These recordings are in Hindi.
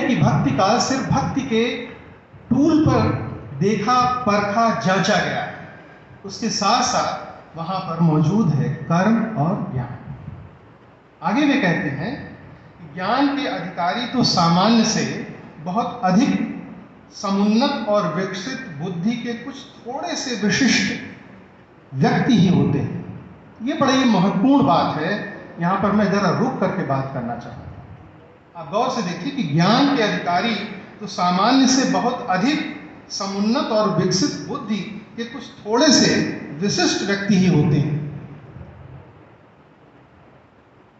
कि भक्ति का सिर्फ भक्ति के टूल पर देखा, परखा, जांचा गया है, उसके साथ साथ वहां पर मौजूद है कर्म और ज्ञान। आगे वे कहते हैं कि ज्ञान के अधिकारी तो सामान्य से बहुत अधिक समुन्नत और विकसित बुद्धि के कुछ थोड़े से विशिष्ट व्यक्ति ही होते हैं। ये बड़ी महत्वपूर्ण बात है, यहाँ पर मैं जरा रुक करके बात करना चाहूँगा। आप गौर से देखिए कि ज्ञान के अधिकारी तो सामान्य से बहुत अधिक समुन्नत और विकसित बुद्धि के कुछ थोड़े से विशिष्ट व्यक्ति ही होते हैं।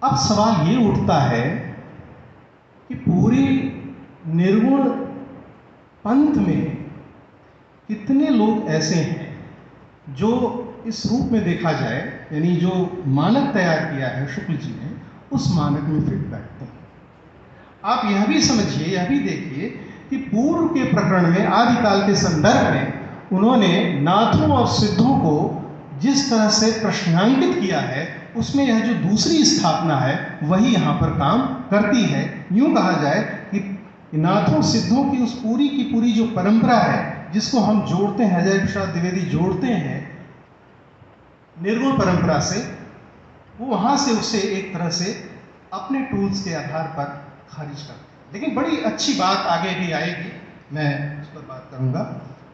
अब सवाल ये उठता है कि पूरी निर्गुण पंथ में कितने लोग ऐसे हैं जो इस रूप में देखा जाए, यानी जो मानक तैयार किया है शुक्ल जी ने, उस मानक में फिट बैठते हैं। आप यह भी समझिए, यह भी देखिए कि पूर्व के प्रकरण में, आदिकाल के संदर्भ में, उन्होंने नाथों और सिद्धों को जिस तरह से प्रश्नांकित किया है, उसमें यह जो दूसरी स्थापना है वही यहाँ पर काम करती है। यूँ कहा जाए कि नाथों सिद्धों की उस पूरी की पूरी जो परंपरा है, जिसको हम जोड़ते हैं, अजय प्रसाद द्विवेदी जोड़ते हैं निर्गुण परंपरा से, वो वहाँ से उसे एक तरह से अपने टूल्स के आधार पर खारिज करते हैं। लेकिन बड़ी अच्छी बात आगे भी आएगी, मैं उस पर बात करूँगा।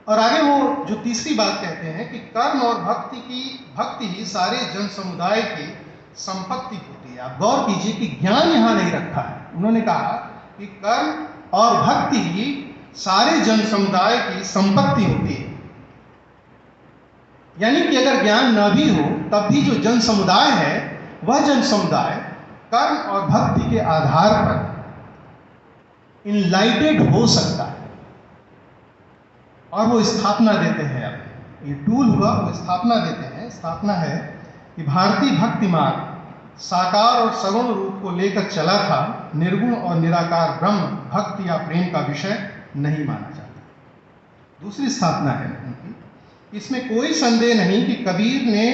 और आगे वो जो तीसरी बात कहते हैं कि कर्म और भक्ति ही सारे जन समुदाय की संपत्ति होती है। आप गौर कीजिए कि ज्ञान यहाँ नहीं रखा है, उन्होंने कहा कि कर्म और भक्ति ही सारे जन समुदाय की संपत्ति होती है। यानी कि अगर ज्ञान न भी हो तब भी जो जन समुदाय है, वह जन समुदाय कर्म और भक्ति के आधार पर इनलाइटेड हो सकता है। और वो स्थापना देते हैं, अब ये टूल हुआ, वो स्थापना देते हैं। स्थापना है कि भारतीय भक्ति मार्ग साकार और सगुण रूप को लेकर चला था, निर्गुण और निराकार ब्रह्म भक्ति या प्रेम का विषय नहीं माना जाता। दूसरी स्थापना है उनकी, इसमें कोई संदेह नहीं कि कबीर ने,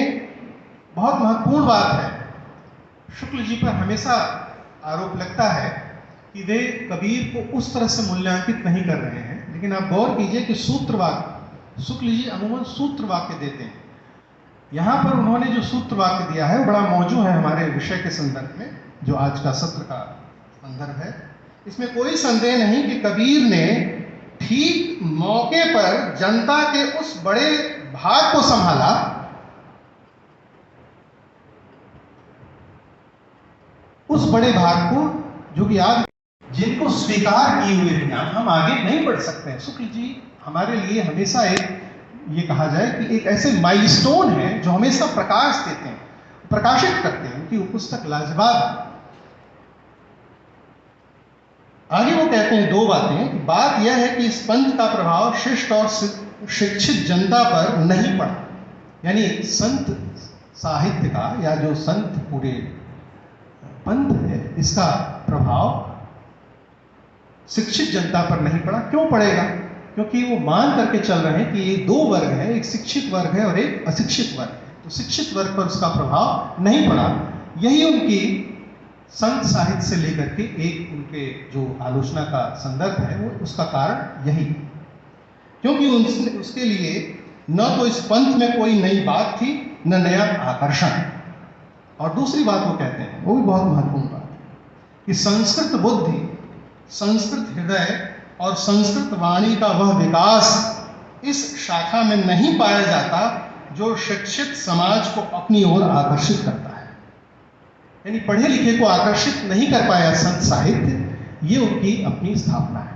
बहुत महत्वपूर्ण बात है, शुक्ल जी पर हमेशा आरोप लगता है कि वे कबीर को उस तरह से मूल्यांकित नहीं कर रहे हैं। लेकिन आप गौर कीजिए कि सूत्र वाक्य शुक्ल जी अमूमन सूत्र वाक्य देते हैं। यहाँ पर उन्होंने जो सूत्र वाक्य दिया है वो बड़ा मौजू है हमारे विषय के संदर्भ में, जो आज का सत्र का संदर्भ है। इसमें कोई संदेह नहीं कि कबीर ने ठीक मौके पर जनता के उस बड़े भाग को संभाला उस बड़े भाग को जो कि आज जिनको स्वीकार किए हुए बिना हम आगे नहीं बढ़ सकते हैं। शुक्ल जी हमारे लिए हमेशा एक, ये कहा जाए कि एक ऐसे माइलस्टोन है जो हमेशा प्रकाश देते हैं, प्रकाशित करते हैं। उनकी वो पुस्तक लाजवाब है। आगे वो कहते हैं दो बातें। बात यह है कि इस पंथ का प्रभाव शिष्ट और शिक्षित जनता पर नहीं पड़ा, यानी संत साहित्य का या जो संत पूरे पंथ है, इसका प्रभाव शिक्षित जनता पर नहीं पड़ा। क्यों पड़ेगा? क्योंकि वो मान करके चल रहे हैं कि ये दो वर्ग है, एक शिक्षित वर्ग है और एक अशिक्षित वर्ग है। तो शिक्षित वर्ग पर उसका प्रभाव नहीं पड़ा। यही उनकी संत साहित्य से लेकर के एक उनके जो आलोचना का संदर्भ है, वो उसका कारण यही, क्योंकि उसके लिए न तो इस पंथ में कोई नई बात थी, न नया आकर्षण। और दूसरी बात वो कहते हैं, वो भी बहुत महत्वपूर्ण बात है, कि संस्कृत बुद्धि, संस्कृत हृदय और संस्कृत वाणी का वह विकास इस शाखा में नहीं पाया जाता जो शिक्षित समाज को अपनी ओर आकर्षित करता है। यानी पढ़े लिखे को आकर्षित नहीं कर पाया संत साहित्य, ये उनकी अपनी स्थापना है।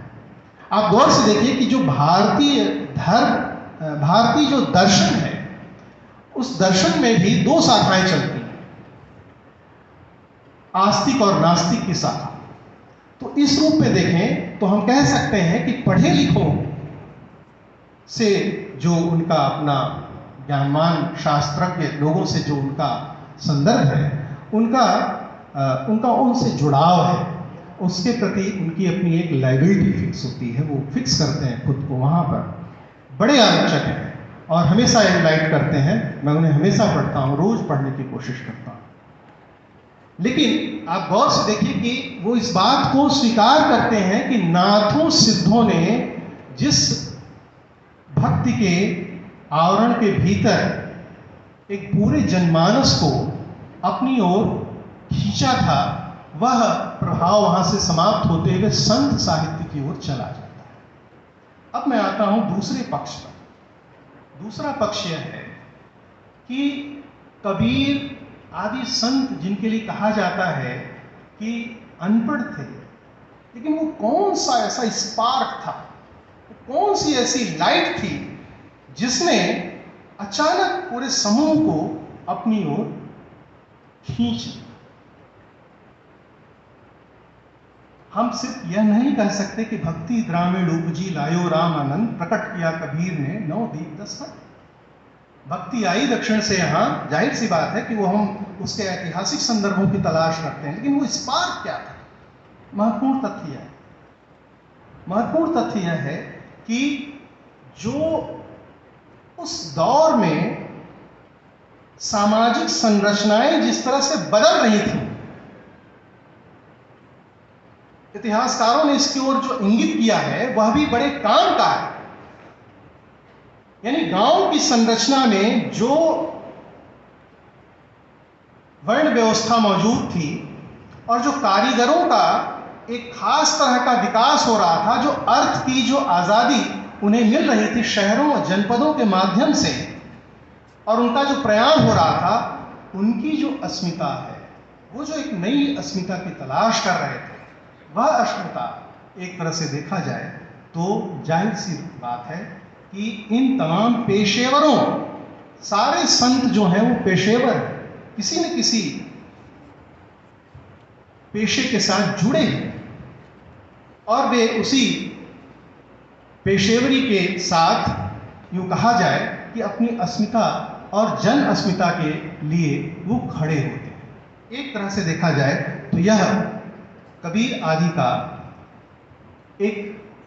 आप गौर से देखिए कि जो भारतीय धर्म, भारतीय जो दर्शन है, उस दर्शन में भी दो शाखाएं चलती हैं, आस्तिक और नास्तिक की शाखा। तो इस रूप में देखें तो हम कह सकते हैं कि पढ़े लिखों से जो उनका अपना ज्ञानमान शास्त्रज्ञ लोगों से जो उनका संदर्भ है, उनका उनसे जुड़ाव है, उसके प्रति उनकी अपनी एक लायबिलिटी फिक्स होती है। वो फिक्स करते हैं खुद को वहाँ पर। बड़े आलोचक हैं और हमेशा एनलाइट करते हैं। मैं उन्हें हमेशा पढ़ता हूँ, रोज पढ़ने की कोशिश करता हूँ। लेकिन आप गौर से देखिए कि वो इस बात को स्वीकार करते हैं कि नाथों सिद्धों ने जिस भक्ति के आवरण के भीतर एक पूरे जनमानस को अपनी ओर खींचा था, वह प्रभाव वहां से समाप्त होते हुए संत साहित्य की ओर चला जाता है। अब मैं आता हूं दूसरे पक्ष पर। दूसरा पक्ष यह है कि कबीर आदि संत जिनके लिए कहा जाता है कि अनपढ़ थे, लेकिन वो कौन सा ऐसा स्पार्क था, कौन सी ऐसी लाइट थी जिसने अचानक पूरे समूह को अपनी ओर खींच लिया। हम सिर्फ यह नहीं कह सकते कि भक्ति ग्रामीण उपजी लायो राम आनंद, प्रकट किया कबीर ने 9 दीप 10 घट। भक्ति आई दक्षिण से, यहाँ जाहिर सी बात है कि वो हम उसके ऐतिहासिक संदर्भों की तलाश करते हैं, लेकिन वो स्पार्क क्या था? महत्वपूर्ण तथ्य यह है कि जो उस दौर में सामाजिक संरचनाएं जिस तरह से बदल रही थी, इतिहासकारों ने इसकी ओर जो इंगित किया है वह भी बड़े काम का है। यानी गांव की संरचना में जो वर्ण व्यवस्था मौजूद थी और जो कारीगरों का एक खास तरह का विकास हो रहा था, जो अर्थ की जो आज़ादी उन्हें मिल रही थी शहरों और जनपदों के माध्यम से, और उनका जो प्रयाण हो रहा था, उनकी जो अस्मिता है, वो जो एक नई अस्मिता की तलाश कर रहे थे, वह अस्मिता एक तरह से देखा जाए तो जाहिर सी बात है कि इन तमाम पेशेवरों, सारे संत जो हैं वो पेशेवर हैं, किसी न किसी पेशे के साथ जुड़े हैं, और वे उसी पेशेवरी के साथ यूं कहा जाए कि अपनी अस्मिता और जन अस्मिता के लिए वो खड़े होते हैं। एक तरह से देखा जाए तो यह कबीर आदि का एक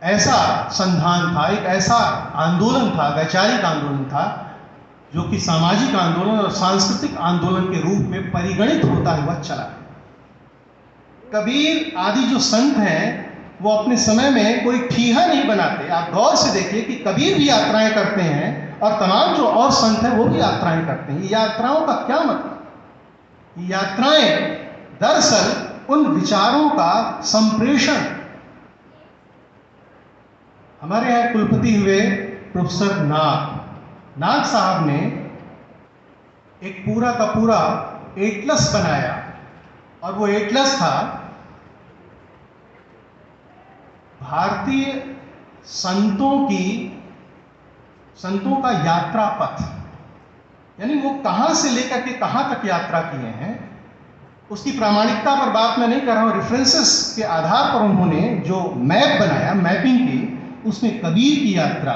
ऐसा संधान था, एक ऐसा आंदोलन था, वैचारिक आंदोलन था, जो कि सामाजिक आंदोलन और सांस्कृतिक आंदोलन के रूप में परिगणित होता हुआ चला। कबीर आदि जो संत हैं वो अपने समय में कोई ठीहा नहीं बनाते। आप गौर से देखिए कि कबीर भी यात्राएं करते हैं और तमाम जो और संत हैं वो भी यात्राएं करते हैं। यात्राओं का क्या मतलब? यात्राएं दरअसल उन विचारों का संप्रेषण। हमारे यहाँ कुलपति हुए प्रोफेसर नाग साहब ने एक पूरा का पूरा एटलस बनाया, और वो एटलस था भारतीय संतों का यात्रा पथ। यानी वो कहां से लेकर के कहां तक यात्रा किए हैं, उसकी प्रामाणिकता पर बात मैं नहीं कर रहा हूं, रेफरेंसेस के आधार पर उन्होंने जो मैप बनाया, मैपिंग की, उसमें कबीर की यात्रा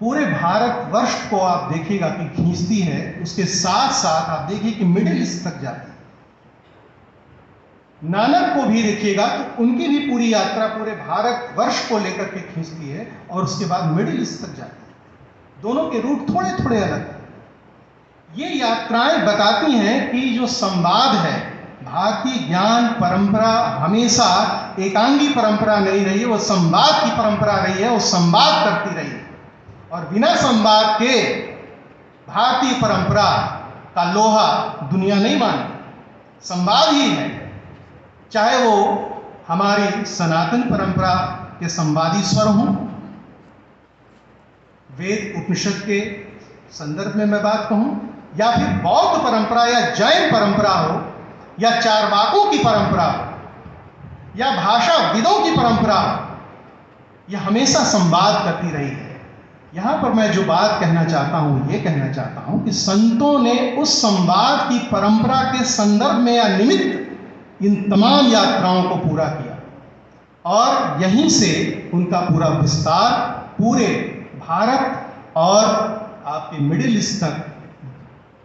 पूरे भारतवर्ष को आप देखिएगा कि खींचती है। उसके साथ साथ आप देखिए कि मिडिल ईस्ट तक जाती है। नानक को भी देखिएगा तो उनकी भी पूरी यात्रा पूरे भारतवर्ष को लेकर के खींचती है, और उसके बाद मिडिल ईस्ट तक जाती है। दोनों के रूट थोड़े थोड़े अलग हैं। ये यात्राएं बताती हैं कि जो संवाद है, भारतीय ज्ञान परंपरा हमेशा एकांगी परंपरा नहीं रही है, वो संवाद की परंपरा रही है, वो संवाद करती रही है, और बिना संवाद के भारतीय परंपरा का लोहा दुनिया नहीं मानी। संवाद ही है, चाहे वो हमारी सनातन परंपरा के संवादी स्वर हों, वेद उपनिषद के संदर्भ में मैं बात कहूं, या फिर बौद्ध परंपरा या जैन परंपरा हो, या चारवाकों की परंपरा हो, या भाषा विदों की परंपरा हो, यह हमेशा संवाद करती रही है। यहां पर मैं जो बात कहना चाहता हूं, ये कहना चाहता हूं कि संतों ने उस संवाद की परंपरा के संदर्भ में या निमित्त इन तमाम यात्राओं को पूरा किया, और यहीं से उनका पूरा विस्तार पूरे भारत और आपके मिडिल ईस्ट तक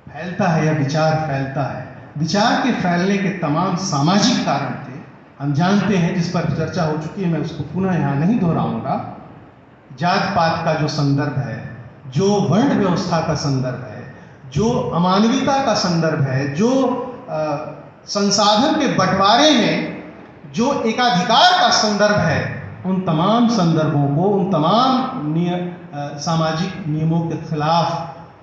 फैलता है, या विचार फैलता है। विचार के फैलने के तमाम सामाजिक कारण थे, हम जानते हैं, जिस पर चर्चा हो चुकी है, मैं उसको पुनः यहाँ नहीं दोहराऊंगा। जात पात का जो संदर्भ है, जो वर्ण व्यवस्था का संदर्भ है, जो अमानवीयता का संदर्भ है, जो संसाधन के बंटवारे में जो एकाधिकार का संदर्भ है, उन तमाम संदर्भों को, उन तमाम सामाजिक नियमों के खिलाफ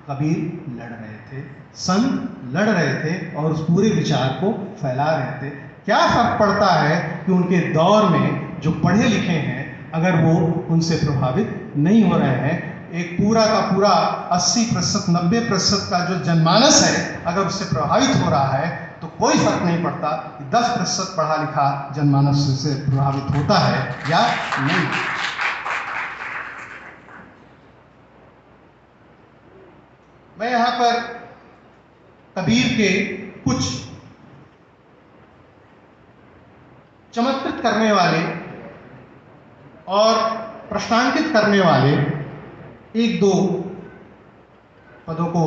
कबीर लड़ रहे थे, संत लड़ रहे थे और उस पूरे विचार को फैला रहे थे। क्या फर्क पड़ता है कि उनके दौर में जो पढ़े लिखे हैं, अगर वो उनसे प्रभावित नहीं हो रहे हैं। एक पूरा का पूरा 80%, 90% का जो जनमानस है, अगर उससे प्रभावित हो रहा है तो कोई फर्क नहीं पड़ता कि 10% पढ़ा लिखा जनमानस से प्रभावित होता है या नहीं। मैं यहाँ पर कबीर के कुछ चमत्कृत करने वाले और प्रश्नांकित करने वाले एक दो पदों को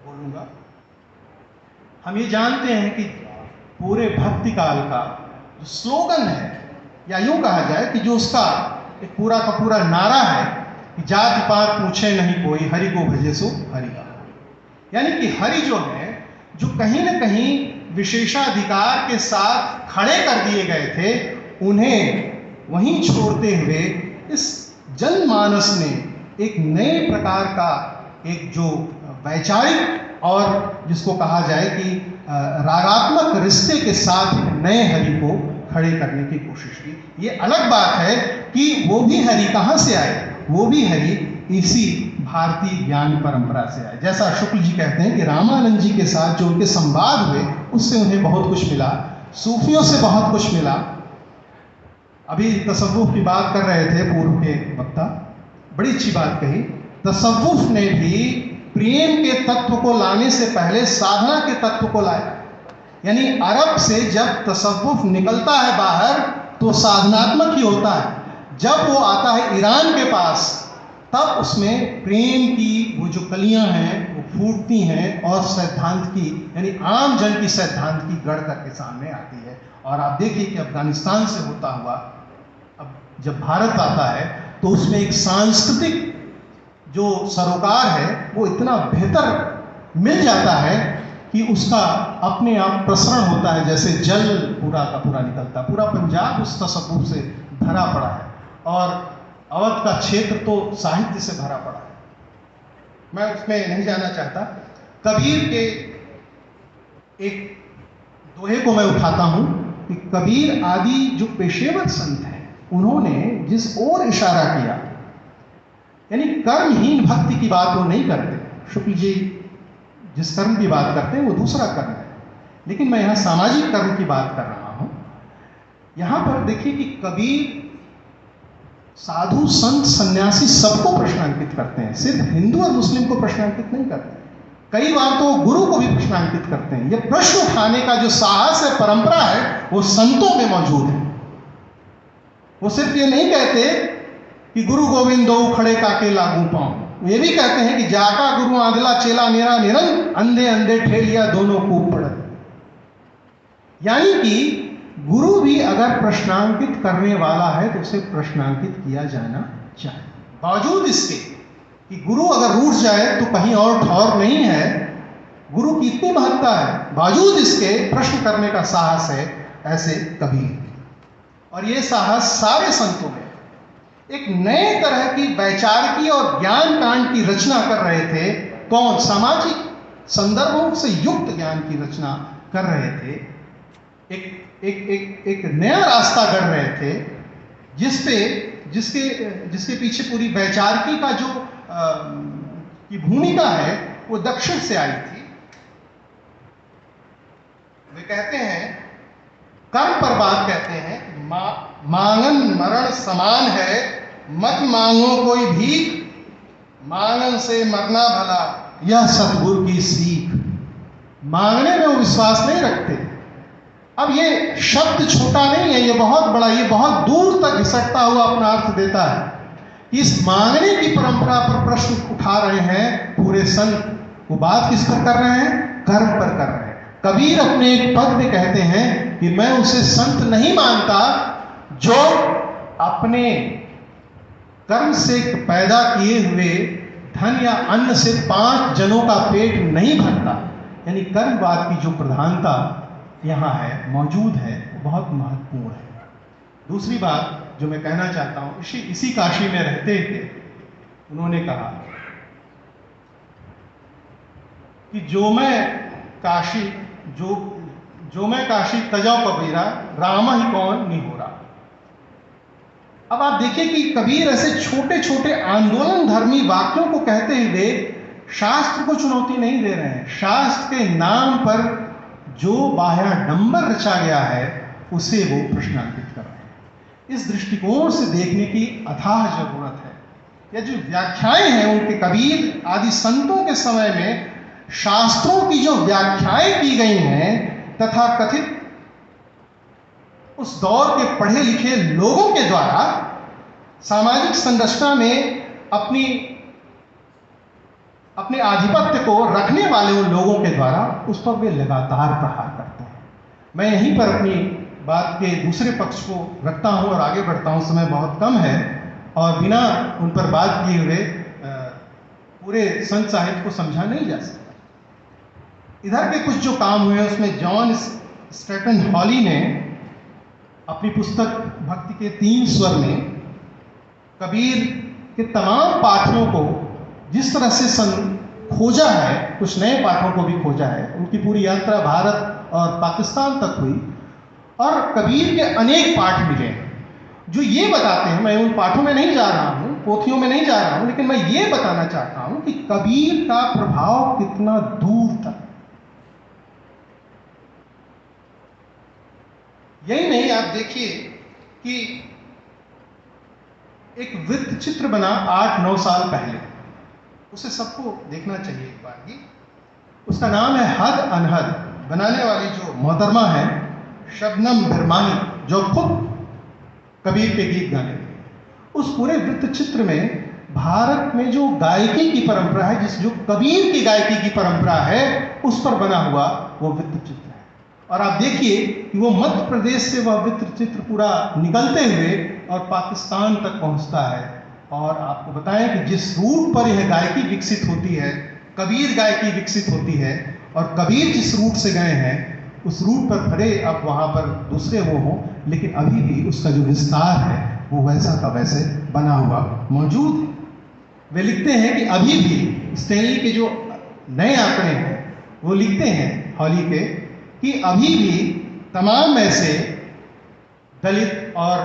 बोलूंगा। हम ये जानते हैं कि पूरे भक्ति काल का जो स्लोगन है, या यूं कहा जाए कि जो उसका एक पूरा का पूरा नारा है कि जाति पात पूछे नहीं कोई, हरि को भजे सो हरि का। यानी कि हरि जो है, जो कहीं ना कहीं विशेषाधिकार के साथ खड़े कर दिए गए थे, उन्हें वहीं छोड़ते हुए इस जनमानस ने एक नए प्रकार का एक जो वैचारिक और जिसको कहा जाए कि रागात्मक रिश्ते के साथ नए हरि को खड़े करने की कोशिश की। ये अलग बात है कि वो भी हरि कहाँ से आए, वो भी हरि इसी भारतीय ज्ञान परंपरा से आए। जैसा शुक्ल जी कहते हैं कि रामानंद जी के साथ जो उनके संवाद हुए, उससे उन्हें बहुत कुछ मिला, सूफियों से बहुत कुछ मिला। अभी तसव्वुफ की बात कर रहे थे पूर्व के वक्ता, बड़ी अच्छी बात कही। तसव्वुफ ने भी प्रेम के तत्व को लाने से पहले साधना के तत्व को लाया। यानी अरब से जब तसव्वुफ निकलता है बाहर तो साधनात्मक ही होता है। जब वो आता है ईरान के पास, तब उसमें प्रेम की वो जो कलियां हैं वो फूटती हैं और सैद्धांत की, यानी आम जन की सैद्धांत की गढ़ करके सामने आती है। और आप देखिए कि अफगानिस्तान से होता हुआ अब जब भारत आता है तो उसमें एक सांस्कृतिक जो सरोकार है वो इतना बेहतर मिल जाता है कि उसका अपने आप प्रसरण होता है, जैसे जल पूरा का पूरा निकलता। पूरा पंजाब उस तसव्वुफ से भरा पड़ा है और अवध का क्षेत्र तो साहित्य से भरा पड़ा है। मैं उसमें नहीं जाना चाहता। कबीर के एक दोहे को मैं उठाता हूं कि कबीर आदि जो पेशेवर संत हैं, उन्होंने जिस ओर इशारा किया, यानी कर्महीन भक्ति की बात वो नहीं करते। शुक्ल जी जिस कर्म की बात करते हैं वो दूसरा कर्म है, लेकिन मैं यहाँ सामाजिक कर्म की बात कर रहा हूँ। यहाँ पर देखिए कि कबीर साधु संत सन्यासी सबको प्रश्नांकित करते हैं, सिर्फ हिंदू और मुस्लिम को प्रश्नांकित नहीं करते। कई बार तो गुरु को भी प्रश्नांकित करते हैं। यह प्रश्न उठाने का जो साहस है, परंपरा है, वो संतों में मौजूद है। वो सिर्फ ये नहीं कहते कि गुरु गोविंद दो खड़े काके लागू पाऊं, ये भी कहते हैं कि जाका गुरु आंधला चेला मेरा निरंग, अंधे अंधे ठेलिया दोनों कूप पड़े। यानी कि गुरु भी अगर प्रश्नांकित करने वाला है तो उसे प्रश्नांकित किया जाना चाहिए। बावजूद इसके कि गुरु अगर रूठ जाए तो कहीं और ठौर नहीं है, गुरु की इतनी महत्ता है, बावजूद इसके प्रश्न करने का साहस है ऐसे कबीर। और ये साहस सारे संतों में एक नए तरह की वैचारिकी और ज्ञान कांड की रचना कर रहे थे। कौन? सामाजिक संदर्भों से युक्त ज्ञान की रचना कर रहे थे। एक नया रास्ता गढ़ रहे थे जिसके पीछे पूरी वैचारिकी का जो की भूमिका है वो दक्षिण से आई थी। वे कहते हैं, कर्म पर बात कहते हैं, मांगन मरण समान है, मत मांगो कोई भीख, मांगन से मरना भला, यह सतगुरु की सीख। मांगने में वो विश्वास नहीं रखते। अब ये शब्द छोटा नहीं है, ये बहुत बड़ा, ये बहुत दूर तक घिसटता हुआ अपना अर्थ देता है। इस मांगने की परंपरा पर प्रश्न उठा रहे हैं पूरे संत। वो बात किस पर कर रहे हैं? कर्म पर कर रहे हैं। कबीर अपने एक पद में कहते हैं कि मैं उसे संत नहीं मानता जो अपने कर्म से पैदा किए हुए धन या अन्न से 5 जनों का पेट नहीं भरता। यानी कर्मवाद की जो प्रधानता यहाँ है, मौजूद है, वो बहुत महत्वपूर्ण है। दूसरी बात जो मैं कहना चाहता हूँ, इसी काशी में रहते थे, उन्होंने कहा कि जो मैं काशी तजौ कबीरा, रामा ही कौन नहीं हो रहा। अब आप देखिए कि कबीर ऐसे छोटे छोटे आंदोलन धर्मी वाक्यों को कहते हुए शास्त्र को चुनौती नहीं दे रहे हैं। शास्त्र के नाम पर जो बाह्याडंबर रचा गया है उसे वो प्रश्नांकित कर रहे हैं। इस दृष्टिकोण से देखने की अथाह जरूरत है। यह जो व्याख्याएं हैं उनके, कबीर आदि संतों के समय में शास्त्रों की जो व्याख्याएं की गई हैं तथा कथित उस दौर के पढ़े लिखे लोगों के द्वारा सामाजिक संरचना में अपने आधिपत्य को रखने वाले उन लोगों के द्वारा उस पर वे लगातार प्रहार करते हैं। मैं यहीं पर अपनी बात के दूसरे पक्ष को रखता हूं और आगे बढ़ता हूं। समय बहुत कम है और बिना उन पर बात किए हुए पूरे संत साहित्य को समझा नहीं जा सकता। इधर के कुछ जो काम हुए उसमें जॉन स्ट्रैटन हॉली ने अपनी पुस्तक भक्ति के 3 स्वर में कबीर के तमाम पाठों को जिस तरह से खोजा है, कुछ नए पाठों को भी खोजा है। उनकी पूरी यात्रा भारत और पाकिस्तान तक हुई और कबीर के अनेक पाठ मिले जो ये बताते हैं, मैं उन पाठों में नहीं जा रहा हूँ, पोथियों में नहीं जा रहा हूँ, लेकिन मैं ये बताना चाहता हूँ कि कबीर का प्रभाव कितना दूर तक। यही नहीं, आप देखिए कि एक वृत्त चित्र बना 8-9 साल पहले, उसे सबको देखना चाहिए एक बार ही। उसका नाम है हद अनहद। बनाने वाली जो मोहतरमा है शबनम बिरमानी, जो खुद कबीर के गीत गाने थे। उस पूरे वृत्त चित्र में भारत में जो गायकी की परंपरा है, जो कबीर की गायकी की परंपरा है, उस पर बना हुआ वो वृत्त चित्र है। और आप देखिए कि वो मध्य प्रदेश से वह वृत्त चित्र पूरा निकलते हुए और पाकिस्तान तक पहुंचता है। और आपको बताएं कि जिस रूट पर यह गायकी विकसित होती है, कबीर गायकी विकसित होती है, और कबीर जिस रूट से गए हैं उस रूट पर भले अब वहाँ पर दूसरे वो हों, लेकिन अभी भी उसका जो विस्तार है वो वैसा का वैसे बना हुआ मौजूद है। वे लिखते हैं कि अभी भी स्टेनली के जो नए आंकड़े हैं वो लिखते हैं हॉली के कि अभी भी तमाम ऐसे दलित और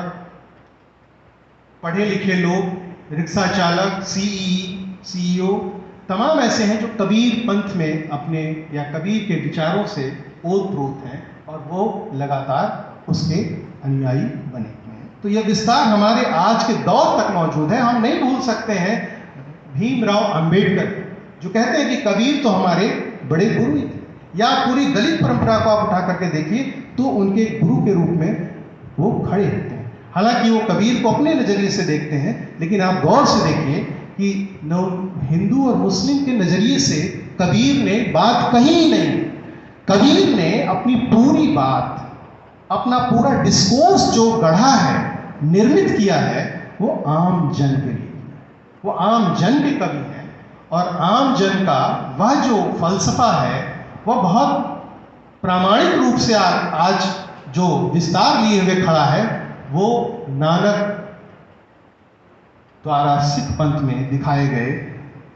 पढ़े लिखे लोग, रिक्शा चालक, सीईओ, तमाम ऐसे हैं जो कबीर पंथ में अपने या कबीर के विचारों से ओतप्रोत हैं और वो लगातार उसके अनुयायी बने हुए हैं। तो यह विस्तार हमारे आज के दौर तक मौजूद है। हम नहीं भूल सकते हैं भीमराव अंबेडकर जो कहते हैं कि कबीर तो हमारे बड़े गुरु ही थे। या पूरी दलित परंपरा को आप उठा करके देखिए तो उनके गुरु के रूप में वो खड़े होते हैं। हालांकि वो कबीर को अपने नजरिए से देखते हैं, लेकिन आप गौर से देखिए कि हिंदू और मुस्लिम के नजरिए से कबीर ने बात कही ही नहीं। कबीर ने अपनी पूरी बात, अपना पूरा डिस्कोर्स जो गढ़ा है, निर्मित किया है, वो आम जन के लिए। वो आम जन के कवि हैं और आम जन का वह जो फलसफा है वह बहुत प्रामाणिक रूप से आज जो विस्तार लिए हुए खड़ा है वो नानक द्वारा सिख पंथ में दिखाए गए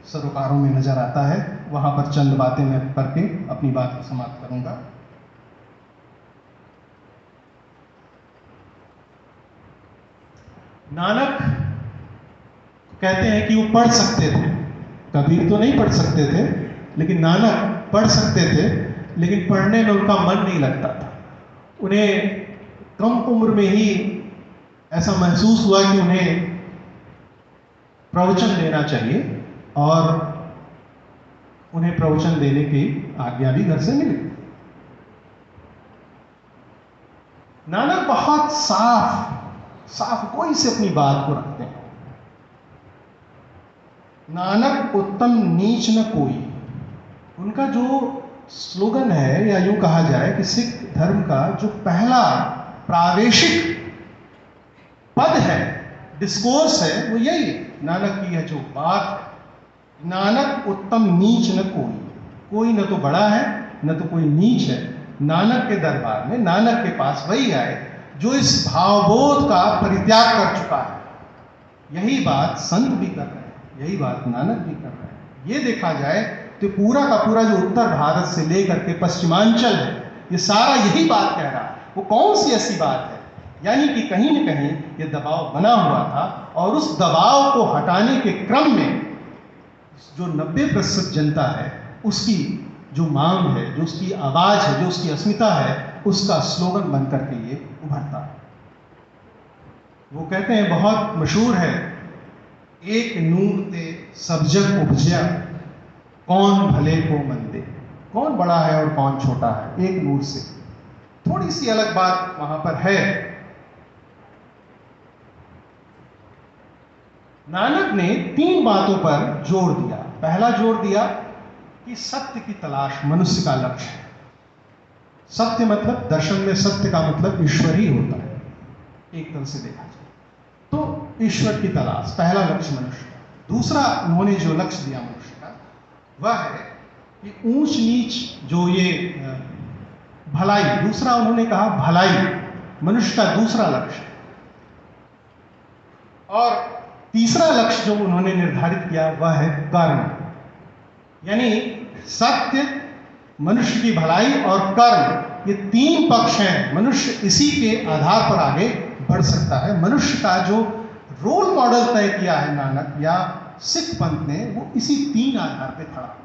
सरोकारों में नजर आता है। वहां पर चंद बातें मैं करके अपनी बात को समाप्त करूंगा। नानक कहते हैं कि वो पढ़ सकते थे, कबीर तो नहीं पढ़ सकते थे, लेकिन नानक पढ़ सकते थे, लेकिन पढ़ने में उनका मन नहीं लगता था। उन्हें कम उम्र में ही ऐसा महसूस हुआ कि उन्हें प्रवचन देना चाहिए और उन्हें प्रवचन देने की आज्ञा भी घर से मिली। नानक बहुत साफ कोई से अपनी बात को रखते हैं। नानक उत्तम नीच न कोई, उनका जो स्लोगन है, या यूं कहा जाए कि सिख धर्म का जो पहला प्रावेशिक पद है, डिस्कोर्स है, वो यही है। नानक की यह जो बात, नानक उत्तम नीच न कोई, कोई न तो बड़ा है न तो कोई नीच है, नानक के दरबार में, नानक के पास वही आए जो इस भावबोध का परित्याग कर चुका है। यही बात संत भी कर रहे हैं, यही बात नानक भी कर रहे हैं। ये देखा जाए तो पूरा का पूरा जो उत्तर भारत से लेकर के पश्चिमांचल है, ये सारा यही बात कह रहा है। वो कौन सी ऐसी बात है? यानी कि कहीं न कहीं ये दबाव बना हुआ था, और उस दबाव को हटाने के क्रम में जो 90% जनता है, उसकी जो मांग है, जो उसकी आवाज है, जो उसकी अस्मिता है, उसका स्लोगन बनकर के ये उभरता है। वो कहते हैं, बहुत मशहूर है, एक नूर ते सब जग उपजया, कौन भले को मंदे। कौन बड़ा है और कौन छोटा है? एक नूर से। थोड़ी सी अलग बात वहां पर है। नानक ने 3 बातों पर जोर दिया। पहला जोर दिया कि सत्य की तलाश मनुष्य का लक्ष्य है। सत्य मतलब, दर्शन में सत्य का मतलब ईश्वर ही होता है, एक तरह से देखा जाए तो ईश्वर की तलाश पहला लक्ष्य मनुष्य का। दूसरा उन्होंने जो लक्ष्य दिया मनुष्य का, वह है कि ऊंच नीच जो ये भलाई, दूसरा उन्होंने कहा भलाई मनुष्य का दूसरा लक्ष्य। और तीसरा लक्ष्य जो उन्होंने निर्धारित किया वह है कर्म। यानी सत्य, मनुष्य की भलाई और कर्म, ये 3 पक्ष हैं। मनुष्य इसी के आधार पर आगे बढ़ सकता है। मनुष्य का जो रोल मॉडल तय किया है नानक या सिख पंथ ने, वो इसी 3 आधार पे खड़ा।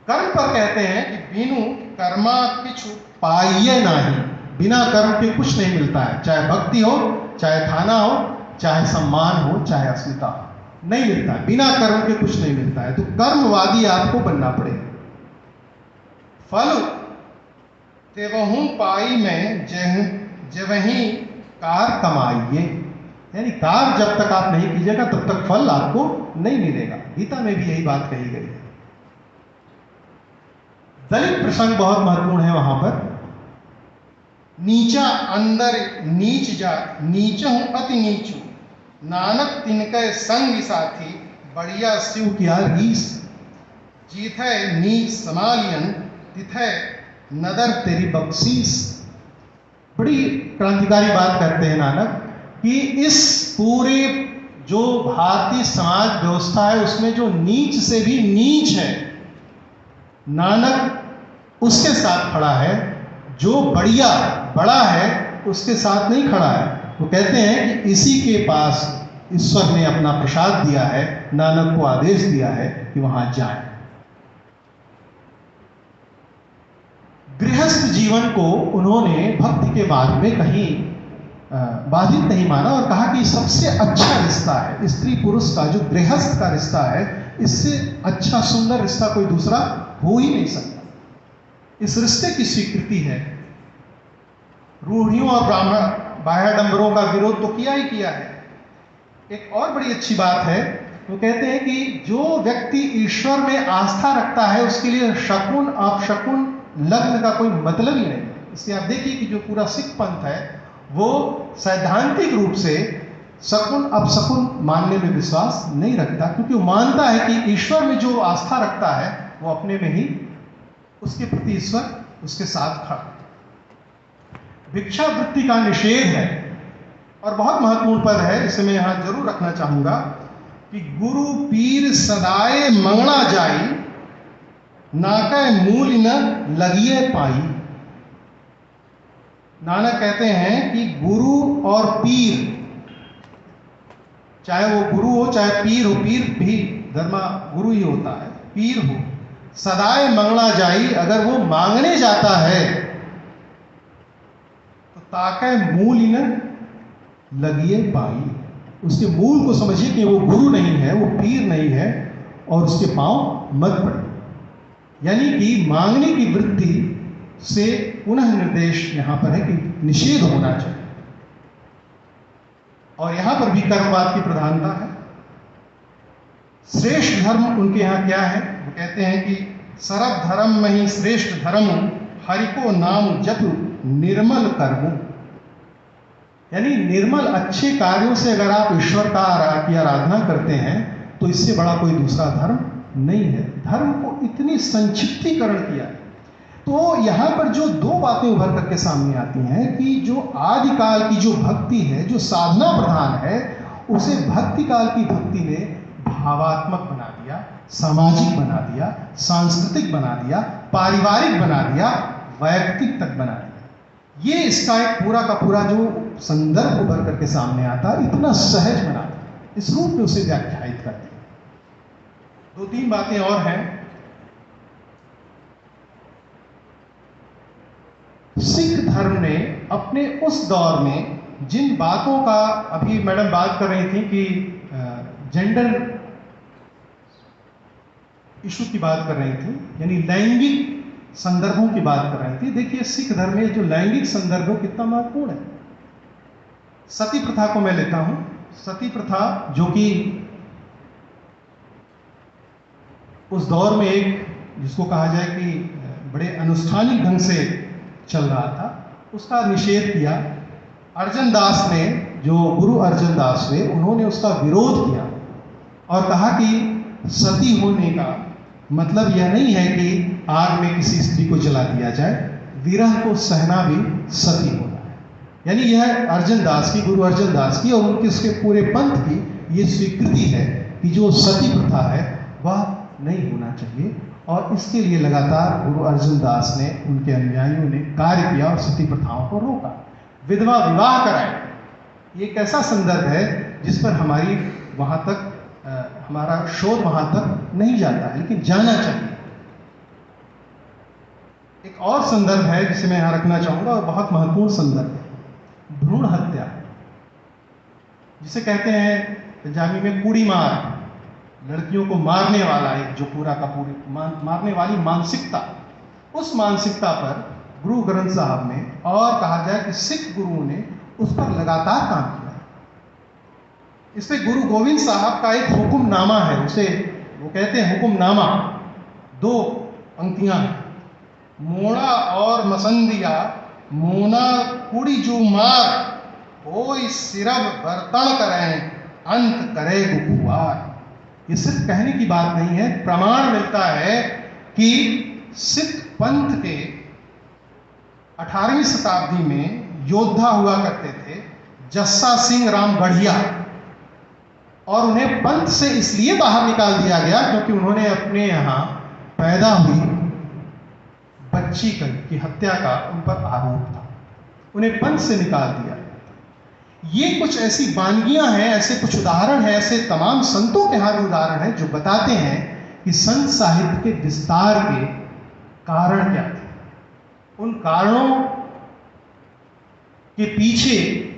कर्म पर कहते हैं कि बिनु कर्मा किछु पाइये नाही। बिना कर्म के कुछ नहीं मिलता है, चाहे भक्ति हो, चाहे खाना हो, चाहे सम्मान हो, चाहे अस्मिता हो, नहीं मिलता है। बिना कर्म के कुछ नहीं मिलता है। तो कर्मवादी आपको बनना पड़ेगा। फल तेवहू पाई में जवही कार कमाइए। यानी कार जब तक आप नहीं कीजिएगा तब तक फल आपको नहीं मिलेगा। गीता में भी यही बात कही गई है। दलित प्रसंग बहुत महत्वपूर्ण है वहां पर। नीचा अंदर नीच जा, नीच हूं अति नीचू, नानक तिनके संग साथी, बढ़िया शिव किया रीस, जीथे नीच समालियन, तिथे नदर तेरी बख्शीस। बड़ी क्रांतिकारी बात करते हैं नानक कि इस पूरे जो भारतीय समाज व्यवस्था है उसमें जो नीच से भी नीच है, नानक उसके साथ खड़ा है। जो बढ़िया बड़ा है उसके साथ नहीं खड़ा है। वो कहते हैं कि इसी के पास ईश्वर ने अपना प्रसाद दिया है, नानक को आदेश दिया है कि वहां जाए। गृहस्थ जीवन को उन्होंने भक्ति के बाद में कहीं बाधित नहीं माना और कहा कि सबसे अच्छा रिश्ता है स्त्री पुरुष का, जो गृहस्थ का रिश्ता है, इससे अच्छा सुंदर रिश्ता कोई दूसरा हो ही नहीं सकता। इस रिश्ते की स्वीकृति है। रूढ़ियों और ब्राह्मण बाह्याडंबरों का विरोध तो किया ही किया है। एक और बड़ी अच्छी बात है, वो कहते हैं कि जो व्यक्ति ईश्वर में आस्था रखता है उसके लिए शकुन अपशकुन लग्न का कोई मतलब ही नहीं। इसलिए आप देखिए कि जो पूरा सिख पंथ है वो सैद्धांतिक रूप से शकुन अपशकुन मानने में विश्वास नहीं रखता, क्योंकि वो मानता है कि ईश्वर में जो आस्था रखता है वो अपने में ही उसके प्रति ईश्वर उसके साथ खड़ा। भिक्षावृत्ति का निषेध है और बहुत महत्वपूर्ण पद है, इसे मैं यहां जरूर रखना चाहूंगा कि गुरु पीर सदाए मंगना जाई, नाकै मूल न लगिए पाई। नानक कहते हैं कि गुरु और पीर, चाहे वो गुरु हो चाहे पीर हो, पीर भी धर्मा गुरु ही होता है, पीर हो, सदाए मंगना जाई, अगर वो मांगने जाता है तो ताके मूल न लगिए पाई। उसके मूल को समझिए कि वो गुरु नहीं है, वो पीर नहीं है, और उसके पांव मत पड़े। यानी कि मांगने की वृत्ति से पुनः निर्देश यहां पर है कि निषेध होना चाहिए। और यहां पर भी कर्मवाद की प्रधानता है। श्रेष्ठ धर्म उनके यहां क्या है? वो कहते हैं कि सरब धर्म में ही श्रेष्ठ धर्म, हरि को नाम जप निर्मल कर्म। यानी निर्मल अच्छे कार्यों से अगर आप ईश्वर की आराधना करते हैं तो इससे बड़ा कोई दूसरा धर्म नहीं है। धर्म को इतनी संक्षिप्तीकरण किया है। तो यहाँ पर जो दो बातें उभर करके सामने आती हैं कि जो आदिकाल की जो भक्ति है, जो साधना प्रधान है, उसे भक्ति काल की भक्ति ने भावात्मक बना दिया, सामाजिक बना दिया, सांस्कृतिक बना दिया, पारिवारिक बना दिया, वैयक्तिक तक बना दिया। ये इसका एक पूरा का पूरा जो संदर्भ उभर करके सामने आता, इतना सहज बना दिया, इस रूप में उसे व्याख्यायित कर दिया। दो तीन बातें और हैं। सिख धर्म ने अपने उस दौर में जिन बातों का, अभी मैडम बात कर रही थी कि जेंडर इशू की बात कर रही थी, यानी लैंगिक संदर्भों की बात कर रही थी। देखिए सिख धर्म में जो लैंगिक संदर्भ कितना महत्वपूर्ण है। सती प्रथा को मैं लेता हूं। सती प्रथा जो कि उस दौर में एक, जिसको कहा जाए कि बड़े अनुष्ठानिक ढंग से चल रहा था, उसका निषेध किया। अर्जन दास ने, जो गुरु अर्जन दास थे, उन्होंने उसका विरोध किया और कहा कि सती होने का मतलब यह नहीं है कि आग में किसी स्त्री को जला दिया जाए, विरह को सहना भी सती होना है। यानी यह अर्जन दास की, गुरु अर्जन दास की और उनके उसके पूरे पंथ की ये स्वीकृति है कि जो सती प्रथा है वह नहीं होना चाहिए। और इसके लिए लगातार गुरु अर्जन दास ने, उनके अनुयायियों ने कार्य किया और सती प्रथाओं को रोका, विधवा विवाह कराए। ये एक ऐसा संदर्भ है जिस पर हमारी वहाँ तक हमारा शोध वहाँ तक नहीं जाता है, लेकिन जाना चाहिए। एक और संदर्भ है जिसे मैं यहाँ रखना चाहूँगा और बहुत महत्वपूर्ण संदर्भ है, भ्रूण हत्या, जिसे कहते हैं पंजाबी में कूड़ी मार, लड़कियों को मारने वाला एक जो पूरा का पूरी मारने वाली मानसिकता, उस मानसिकता पर गुरु ग्रंथ साहब ने, और कहा जाए कि सिख गुरुओं ने उस पर लगातार काम किया। इसमें गुरु गोविंद साहब का एक हुक्मनामा है, उसे वो कहते हैं हुक्मनामा, 2 पंक्तियां हैं। मोड़ा और मसंदिया मोना कुड़ी जू मार, कोई सिरब बर्तन करें अंत करे गुकुवार। ये सिर्फ कहने की बात नहीं है, प्रमाण मिलता है कि सिख पंथ के 18वीं शताब्दी में योद्धा हुआ करते थे जस्सा सिंह रामगढ़िया, और उन्हें पंथ से इसलिए बाहर निकाल दिया गया क्योंकि उन्होंने अपने यहाँ पैदा हुई बच्ची की हत्या का उन पर आरोप था, उन्हें पंथ से निकाल दिया। ये कुछ ऐसी वानगियां हैं, ऐसे कुछ उदाहरण हैं, ऐसे तमाम संतों के यहाँ भी उदाहरण हैं जो बताते हैं कि संत साहित्य के विस्तार के कारण क्या थे। उन कारणों के पीछे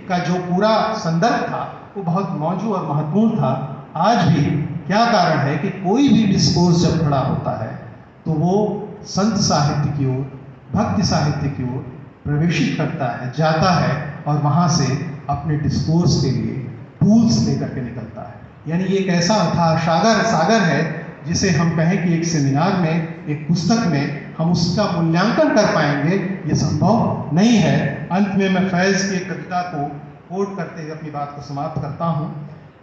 का जो पूरा संदर्भ था वो बहुत मौजूद और महत्वपूर्ण था। आज भी क्या कारण है कि कोई भी डिस्कोर्स जब खड़ा होता है तो वो संत साहित्य की ओर, भक्ति साहित्य की ओर प्रवेशित करता है, जाता है और वहाँ से अपने डिस्कोर्स के लिए टूल्स लेकर के निकलता है। यानी ये एक ऐसा था सागर है जिसे हम कहें कि एक सेमिनार में, एक पुस्तक में हम उसका मूल्यांकन कर पाएंगे, ये संभव नहीं है। अंत में मैं फैज़ की एक कविता को कोट करते हुए अपनी बात को समाप्त करता हूँ।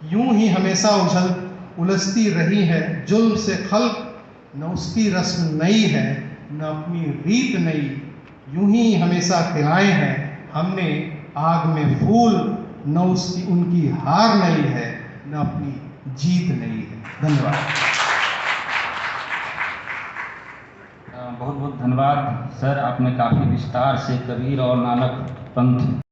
यूं ही हमेशा उलझती रही है जुल्म से खल्क, न उसकी रस्म नई है न अपनी रीत नई, यूं ही हमेशा खिलाए हैं हमने आग में फूल, न उसकी उनकी हार नई है न अपनी जीत नई है। धन्यवाद। बहुत बहुत धन्यवाद सर, आपने काफ़ी विस्तार से कबीर और नानक पंथ